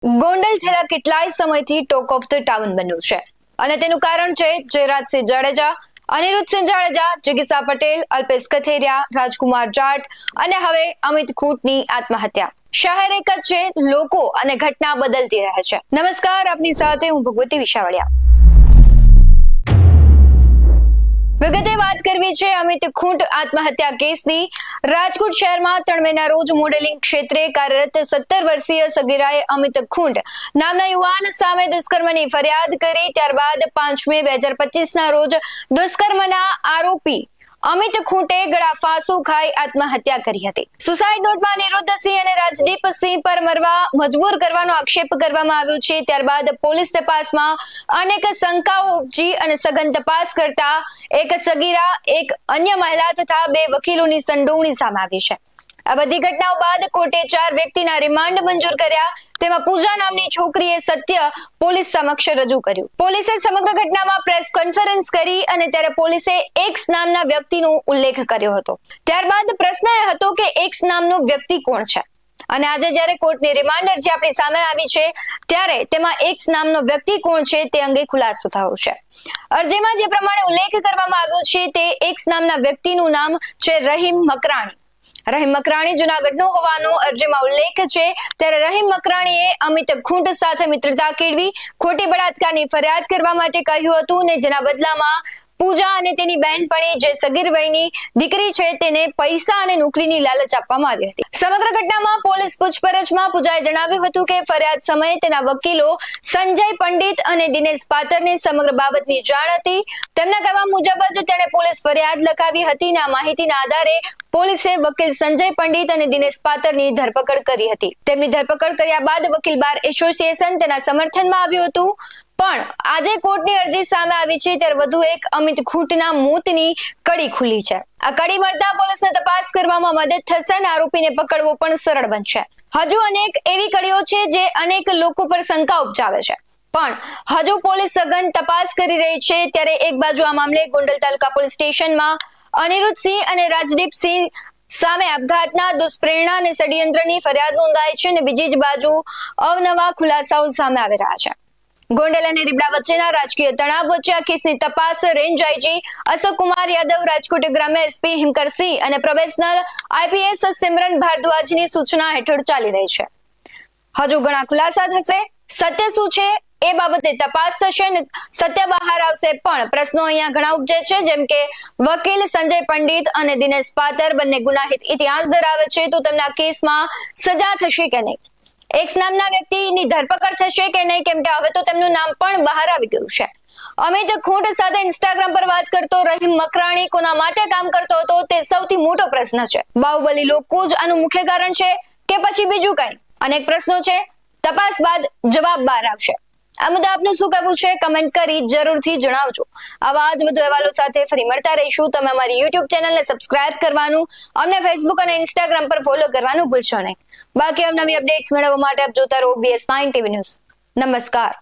ગોંડલ છેલ્લા કેટલાય સમયથી ટોક ઓફ ધ ટાઉન બન્યું છે અને તેનું કારણ છે જયરાજસિંહ જાડેજા, અનિરુદ્ધસિંહ જાડેજા, જિગીસા પટેલ, અલ્પેશ કથેરિયા, રાજકુમાર જાટ અને હવે અમિત ખૂંટની આત્મહત્યા. શહેર એક જ છે, લોકો અને ઘટના બદલતી રહે છે. નમસ્કાર, આપની સાથે હું ભગવતી વિશાવડિયા. વિગતે વાત કરવી છે અમિત ખૂંટ આત્મહત્યા કેસની. રાજકોટ શહેરમાં 3 મેના રોજ મોડેલિંગ ક્ષેત્રે કાર્યરત 17 વર્ષીય સગીરાએ અમિત ખૂંટ નામના યુવાન સામે દુષ્કર્મની ફરિયાદ કરી. ત્યારબાદ 5 મે 2025 ના રોજ દુષ્કર્મના આરોપી અમિત ખૂંટે ગળા ફાંસો ખાઈ આત્મહત્યા કરી હતી. સુસાઇડ નોટમાં અનિરુદ્ધસિંહ અને રાજદીપસિંહ પર મરવા મજબૂર કરવાનો આક્ષેપ કરવામાં આવ્યો છે. ત્યારબાદ પોલીસ તપાસમાં અનેક શંકાઓ ઉપજી અને સઘન તપાસ કરતા એક સગીરા, એક અન્ય મહિલા તથા 2 વકીલોની સંડોવણી સામે આવી છે. આ બધી ઘટનાઓ બાદ કોર્ટે 4 વ્યક્તિના રિમાન્ડ મંજૂર કર્યા. તેમાં પૂજા નામની છોકરીએ સત્ય પોલીસ સમક્ષ રજૂ કર્યું. પોલીસે સમગ્ર ઘટનામાં પ્રેસ કોન્ફરન્સ કરી અને ત્યારે પોલીસે એક્સ નામના વ્યક્તિનો ઉલ્લેખ કર્યો હતો. ત્યારબાદ પ્રશ્ન એ હતો કે એક્સ નામનો વ્યક્તિ કોણ છે અને આજે જ્યારે કોર્ટની રિમાન્ડ અરજી આપણી સામે આવી છે ત્યારે તેમાં એક્સ નામનો વ્યક્તિ કોણ છે તે અંગે ખુલાસો થયો છે. અરજીમાં જે પ્રમાણે ઉલ્લેખ કરવામાં આવ્યો છે તે એક્સ નામના વ્યક્તિનું નામ છે રહીમ મકરાણી. રહીમ મકરાણી જૂનાગઢનો હોવાનો અરજીમાં ઉલ્લેખ છે. ત્યારે રહીમ મકરાણીએ અમિત ખૂંટ સાથે મિત્રતા કેળવી ખોટી બળાત્કારની ફરિયાદ કરવા માટે કહ્યું હતું ને જેના બદલામાં પૂજા અને તેની બહેનપણી જે સગીર વયની દીકરી છે તેને પૈસા અને નોકરીની લાલચ આપવામાં આવી હતી. સમગ્ર ઘટનામાં પોલીસ પૂછપરછમાં પૂજાએ જણાવ્યું હતું કે ફરિયાદ સમયે તેના વકીલો સંજય પંડિત અને દિનેશ પાતરને સમગ્ર બાબતની જાણ હતી. તેમના કહેવા મુજબ જ તેણે પોલીસ ફરિયાદ લખાવી હતી અને આ માહિતીના આધારે પોલીસે વકીલ સંજય પંડિત અને દિનેશ પાતરની ધરપકડ કરી હતી. તેમની ધરપકડ કર્યા બાદ વકીલ બાર એસોસિએશન તેના સમર્થનમાં આવ્યું હતું. પણ આજે કોર્ટની અરજી સામે આવી છે ત્યારે વધુ એક અમિત ખૂંટના મોતની કડી ખુલી છે. આ કડી મળતા પોલીસને તપાસ કરવામાં મદદ થશે અને આરોપીને પકડવો પણ સરળ બનશે. હજુ અનેક એવી કડીઓ છે જે અનેક લોકો પર શંકા ઉપજાવે છે પણ હજુ પોલીસ સઘન તપાસ કરી રહી છે. ત્યારે એક બાજુ આ મામલે ગોંડલ તાલુકા પોલીસ સ્ટેશનમાં અનિરુદ્ધસિંહ અને રાજદીપસિંહ સામે આપઘાતના દુષ્પ્રેરણા અને ષડયંત્રની ફરિયાદ નોંધાઈ છે અને બીજી જ બાજુ અવનવા ખુલાસાઓ સામે આવી રહ્યા છે. ગોંડલ અને રીબડા વચ્ચેના રાજકીય તણાવ વચ્ચે આ કેસની તપાસ રેન્જ આઈજી અશોક કુમાર યાદવ, રાજકોટ ગ્રામ્ય એસપી હિમકરસિંહ અને પ્રોબેશનલ આઈપીએસ સિમરન ભારદ્વાજની સૂચના હેઠળ ચાલી રહી છે. હજુ ઘણા ખુલાસા થશે. સત્ય શું છે એ બાબતે તપાસ થશે અને સત્ય બહાર આવશે. પણ પ્રશ્નો અહીંયા ઘણા ઉપજે છે, જેમ કે વકીલ સંજય પંડિત અને દિનેશ પાતર બંને ગુનાહિત ઇતિહાસ ધરાવે છે તો તેમના કેસમાં સજા થશે કે નહીં? એક્સ નામના વ્યક્તિની ધરપકડ થશે કે નહીં? કેમ કે હવે તો તેમનું નામ પણ બહાર આવી ગયું છે. અમિત ખૂંટ સાથે ઇન્સ્ટાગ્રામ પર વાત કરતો રહીમ મકરાણી કોના માટે કામ કરતો હતો તે સૌથી મોટો પ્રશ્ન છે. બાહુબલી લોકો જ આનું મુખ્ય કારણ છે કે પછી બીજું કંઈ? અનેક પ્રશ્નો છે. તપાસ બાદ જવાબ બહાર આવશે. આ મુદ્દે આપનું શું કહેવું છે? કમેન્ટ કરી જરૂરથી જણાવજો. આવા જ વધુ અહેવાલો સાથે ફરી મળતા રહીશું. તમે અમારી યુટ્યુબ ચેનલને સબસ્ક્રાઇબ કરવાનું, અમને ફેસબુક અને ઇન્સ્ટાગ્રામ પર ફોલો કરવાનું ભૂલશો નહીં. બાકી નવી અપડેટ્સ મેળવવા માટે આપ જોતા રહો BS9 TV ન્યૂઝ. નમસ્કાર.